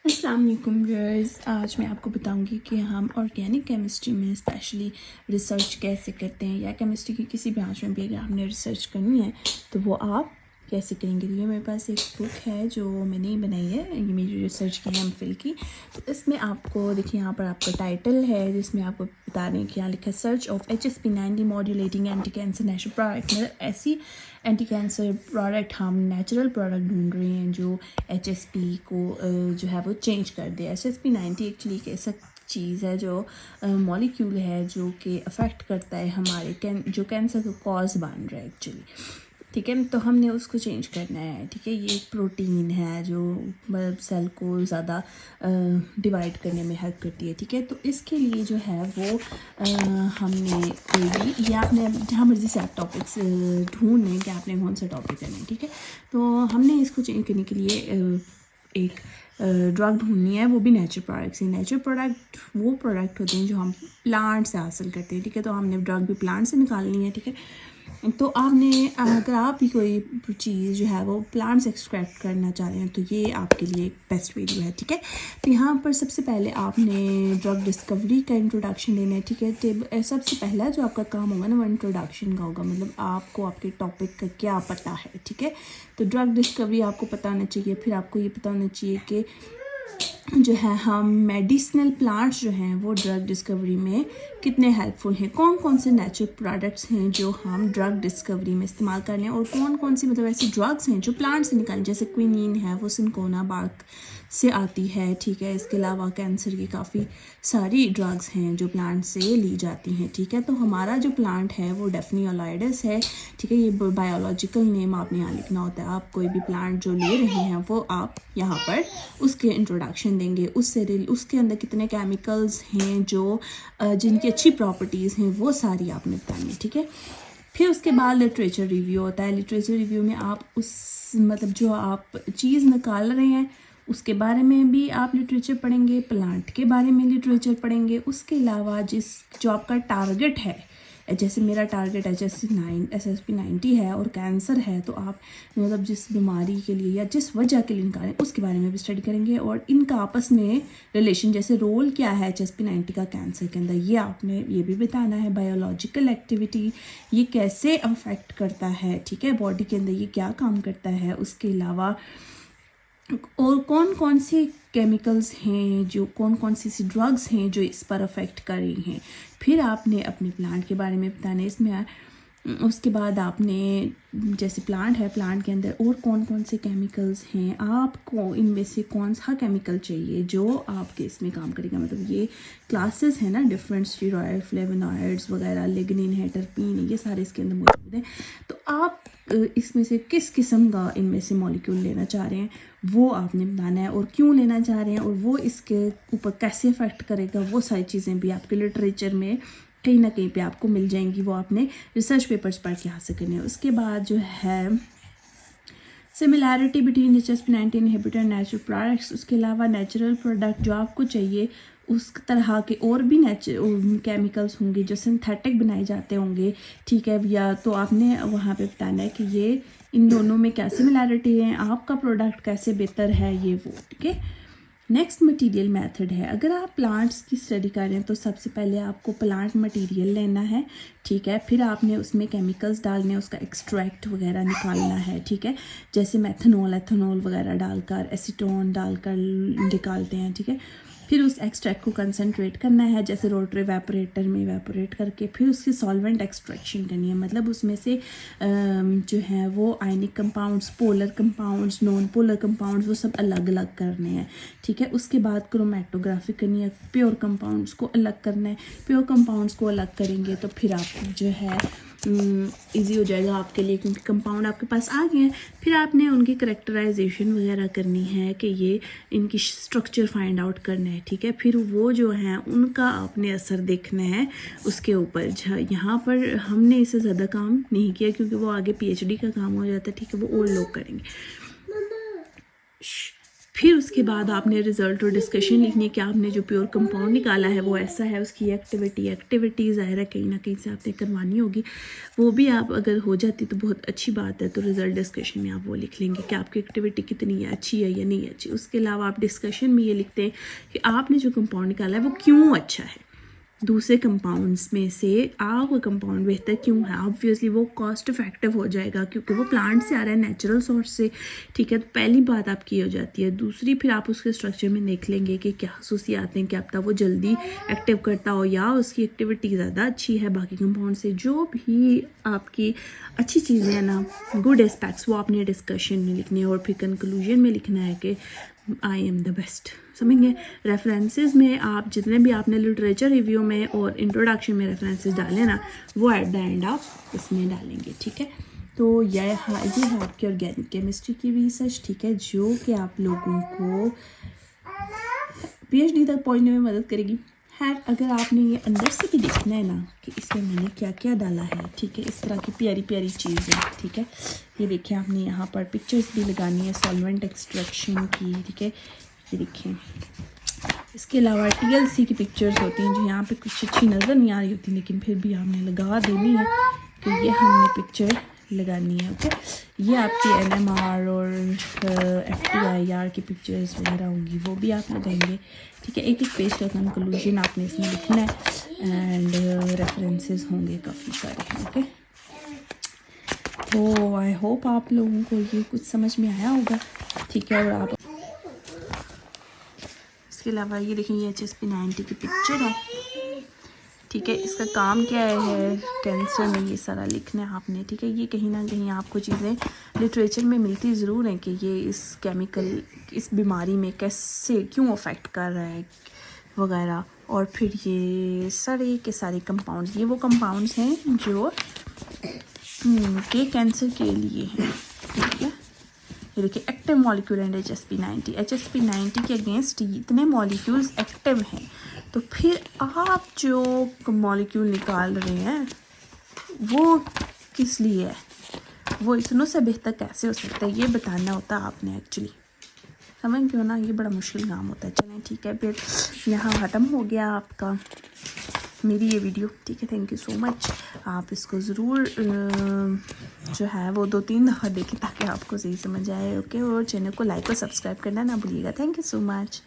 अस्सलाम वालेकुम व्यूअर्स। आज मैं आपको बताऊंगी कि हम ऑर्गेनिक केमिस्ट्री में स्पेशली रिसर्च कैसे करते हैं, या केमिस्ट्री की किसी ब्रांच में भी अगर आपने रिसर्च करनी है तो वो आप कैसे करेंगे। तो ये मेरे पास एक बुक है जो मैंने ही बनाई है, ये मेरी रिसर्च की है एमफिल की। तो इसमें आपको देखिए, यहाँ पर आपका टाइटल है जिसमें आपको बता रहे हैं कि यहाँ लिखा है search of HSP90 modulating anti cancer natural product. मतलब ऐसी एंटी कैंसर प्रोडक्ट, हम नेचुरल प्रोडक्ट ढूंढ रहे हैं जो HSP को जो है वो चेंज कर दे। HSP90 एक्चुअली एक ऐसा चीज़ है जो मॉलिक्यूल है जो कि अफेक्ट करता है हमारे जो कैंसर का कॉज बन रहा है एक्चुअली, ठीक है। तो हमने उसको चेंज करना है, ठीक है। ये एक प्रोटीन है जो मतलब सेल को ज़्यादा डिवाइड करने में हेल्प करती है, ठीक है। तो इसके लिए जो है वो हमने कोई भी, ये आपने जहाँ मर्जी से आप टॉपिक्स ढूंढ लें कि आपने कौन सा टॉपिक करना है, ठीक है। तो हमने इसको चेंज करने के लिए एक ड्रग ढूंढनी है, वो भी नेचुरल प्रोडक्ट्स ही। नेचुरल प्रोडक्ट वो प्रोडक्ट होते हैं जो हम प्लांट से हासिल करते हैं, ठीक है। तो हमने ड्रग भी प्लांट से निकालनी है, ठीक है। तो आपने अगर आप भी कोई चीज़ जो है वो प्लांट से एक्सट्रैक्ट करना चाह रहे हैं तो ये आपके लिए एक बेस्ट वीडियो है, ठीक है। तो यहाँ पर सबसे पहले आपने ड्रग डिस्कवरी का इंट्रोडक्शन लेना है, ठीक है। सबसे पहला जो आपका काम होगा ना वो इंट्रोडक्शन का होगा, मतलब आपको आपके टॉपिक का क्या पता है, ठीक है। तो ड्रग डिस्कवरी आपको पता होना चाहिए। फिर आपको ये पता होना चाहिए कि जो है हम मेडिसिनल प्लांट्स जो हैं वो ड्रग डिस्कवरी में कितने हेल्पफुल हैं, कौन कौन से नेचुरल प्रोडक्ट्स हैं जो हम ड्रग डिस्कवरी में इस्तेमाल कर लें, और कौन कौन सी मतलब ऐसी ड्रग्स हैं जो प्लांट से निकालें। जैसे क्विनीन है वो सिंकोना बार्क से आती है, ठीक है। इसके अलावा कैंसर की काफ़ी सारी ड्रग्स हैं जो प्लांट से ली जाती हैं, ठीक है। तो हमारा जो प्लांट है वो डेफनियोलाइडस है, ठीक है। ये बायोलॉजिकल नेम आपने यहाँ लिखना होता है। आप कोई भी प्लांट जो ले रहे हैं वो आप यहाँ पर उसके इंट्रोडक्शन देंगे, उसके अंदर कितने केमिकल्स हैं जो जिनकी अच्छी प्रॉपर्टीज़ हैं वो सारी आपने बतानी है, ठीक है। फिर उसके बाद लिटरेचर रिव्यू होता है। लिटरेचर रिव्यू में आप उस मतलब जो आप चीज़ निकाल रहे हैं उसके बारे में भी आप लिटरेचर पढ़ेंगे, प्लांट के बारे में लिटरेचर पढ़ेंगे। उसके अलावा जो आपका टारगेट है, जैसे मेरा टारगेट HSP90 है और कैंसर है, तो आप मतलब जिस बीमारी के लिए या जिस वजह के लिए निकालें उसके बारे में भी स्टडी करेंगे, और इनका आपस में रिलेशन, जैसे रोल क्या है HSP90 का कैंसर के अंदर, ये आपने ये भी बताना है। बायोलॉजिकल एक्टिविटी, ये कैसे अफेक्ट करता है, ठीक है, बॉडी के अंदर ये क्या काम करता है। उसके अलावा और कौन कौन से केमिकल्स हैं, जो कौन कौन सी ड्रग्स हैं जो इस पर अफेक्ट कर रही हैं। फिर आपने अपने प्लांट के बारे में बताना है इसमें। उसके बाद आपने जैसे प्लांट है, प्लांट के अंदर और कौन कौन से केमिकल्स हैं, आपको इनमें से कौन सा केमिकल चाहिए जो आपके इसमें काम करेगा। मतलब ये क्लासेस है ना, डिफरेंट स्टेरॉयड, फ्लेवोनॉइड्स वगैरह, लिग्निन है, टर्पीन है, ये सारे इसके अंदर मौजूद हैं। तो आप इसमें से किस किस्म का इनमें से मॉलिक्यूल लेना चाह रहे हैं वो आपने बताना है, और क्यों लेना चाह रहे हैं, और वो इसके ऊपर कैसे अफेक्ट करेगा। वो सारी चीज़ें भी आपके लिटरेचर में कहीं ना कहीं पे आपको मिल जाएंगी, वो आपने रिसर्च पेपर्स पढ़ के हासिल करने हैं। उसके बाद जो है similarity between HSP90 inhibitor natural products. उसके अलावा नेचुरल प्रोडक्ट जो आपको चाहिए उस तरह के और भी केमिकल्स होंगे जो सिंथेटिक बनाए जाते होंगे, ठीक है। या तो आपने वहाँ पे बताना है कि ये इन दोनों में क्या सिमिलैरिटी है, आपका प्रोडक्ट कैसे बेहतर है, ये वो, ठीक है। नेक्स्ट मटेरियल मेथड है। अगर आप प्लांट्स की स्टडी कर रहे हैं तो सबसे पहले आपको प्लांट मटेरियल लेना है, ठीक है। फिर आपने उसमें केमिकल्स डालने हैं, उसका एक्सट्रैक्ट वगैरह निकालना है, ठीक है। जैसे मेथनॉल, एथेनॉल वगैरह डालकर, एसीटोन डालकर निकालते हैं, ठीक है। फिर उस एक्सट्रैक्ट को कंसनट्रेट करना है, जैसे रोटरी वेपोरेटर में वेपोरेट करके फिर उसकी सॉल्वेंट एक्सट्रैक्शन करनी है। मतलब उसमें से जो है वो ionic compounds, polar compounds, non polar compounds, वो सब अलग अलग करने हैं, ठीक है। उसके बाद क्रोमेटोग्राफी करनी है, प्योर कंपाउंड्स को अलग करना है। प्योर कंपाउंड्स को अलग करेंगे तो फिर आप जो है इजी हो जाएगा आपके लिए, क्योंकि कंपाउंड आपके पास आ गए हैं। फिर आपने उनकी करेक्टराइजेशन वगैरह करनी है कि ये इनकी स्ट्रक्चर फाइंड आउट करना है, ठीक है। फिर वो जो हैं उनका आपने असर देखना है उसके ऊपर। यहाँ पर हमने इससे ज़्यादा काम नहीं किया क्योंकि वो आगे PhD का काम हो जाता है, ठीक है, वो और लोग करेंगे। फिर उसके बाद आपने रिज़ल्ट और डिस्कशन लिखनी है कि आपने जो प्योर कंपाउंड निकाला है वो ऐसा है, उसकी एक्टिविटी ज़ाहिर है कहीं ना कहीं से आपने करवानी होगी, वो भी आप अगर हो जाती तो बहुत अच्छी बात है। तो रिज़ल्ट डिस्कशन में आप वो लिख लेंगे कि आपकी एक्टिविटी कितनी है, अच्छी है या नहीं अच्छी। उसके अलावा आप डिस्कशन में ये लिखते हैं कि आपने जो कंपाउंड निकाला है वो क्यों अच्छा है, दूसरे कंपाउंड्स में से आपका कंपाउंड बेहतर क्यों है। ऑब्वियसली वो कॉस्ट इफेक्टिव हो जाएगा क्योंकि वो प्लांट से आ रहा है, नेचुरल सोर्स से, ठीक है। तो पहली बात आपकी हो जाती है। दूसरी फिर आप उसके स्ट्रक्चर में देख लेंगे कि क्या खसूसियात हैं, क्या पता वो जल्दी एक्टिव करता हो या उसकी एक्टिविटी ज़्यादा अच्छी है बाकी कंपाउंड से। जो भी आपकी अच्छी चीज़ें हैं ना, गुड एस्पेक्ट्स, वो आपने डिस्कशन में लिखने हैं और फिर कंक्लूजन में लिखना है कि आई एम द बेस्ट। समझेंगे। रेफरेंसेस में आप जितने भी आपने लिटरेचर रिव्यू में और इंट्रोडक्शन में रेफरेंसेस डाले ना, वो एट द एंड आप इसमें डालेंगे, ठीक है। तो ये है आपकी ऑर्गेनिक केमिस्ट्री की रिसर्च, ठीक है, जो कि आप लोगों को PhD तक पहुंचने में मदद करेगी। खैर अगर आपने ये अंदर से भी देखना है ना कि इसमें मैंने क्या क्या डाला है, ठीक है, इस तरह की प्यारी प्यारी चीज़ें, ठीक है। ये देखिए आपने यहाँ पर पिक्चर्स भी लगानी है सॉल्वेंट एक्सट्रैक्शन की, ठीक है, ये देखिए। इसके अलावा TLC की पिक्चर्स होती हैं जो यहाँ पे कुछ अच्छी नज़र नहीं आ रही होती, लेकिन फिर भी हमने लगा देनी है कि ये हमने पिक्चर लगानी है, ओके। ये आपकी NMR और FTIR की पिक्चर्स वगैरह होंगी, वो भी आप लगाएंगे, ठीक है। एक एक पेज का कंक्लूजन आपने इसमें लिखना है एंड रेफरेंसेस होंगे काफ़ी सारे, ओके। तो आई होप आप लोगों को ये कुछ समझ में आया होगा, ठीक है। और आप इसके अलावा ये देखें, ये HSP 90 की पिक्चर है, ठीक है। इसका काम क्या है, कैंसर में ये सारा लिखना है आपने, ठीक है। ये कहीं ना कहीं आपको चीज़ें लिटरेचर में मिलती ज़रूर हैं कि ये इस केमिकल, इस बीमारी में कैसे क्यों अफेक्ट कर रहा है वगैरह। और फिर ये सारे के सारे कंपाउंड्स, ये वो कंपाउंड्स हैं जो के कैंसर के लिए हैं, ठीक है। ये देखिए एक्टिव मॉलिक्यूल एंड HSP 90 के अगेंस्ट इतने मॉलिक्यूल्स एक्टिव हैं, तो फिर आप जो मॉलिक्यूल निकाल रहे हैं वो किस लिए है, वो इतनों से बेहतर कैसे हो सकता है, ये बताना होता है आपने एक्चुअली, समझ क्यों ना। ये बड़ा मुश्किल काम होता है। चलें ठीक है, फिर यहाँ ख़त्म हो गया आपका मेरी ये वीडियो, ठीक है। Thank you so much. आप इसको ज़रूर जो है वो 2-3 दफ़ा देखें ताकि आपको सही समझ आए, ओके। और चैनल को लाइक और सब्सक्राइब करना ना भूलिएगा। Thank you so much.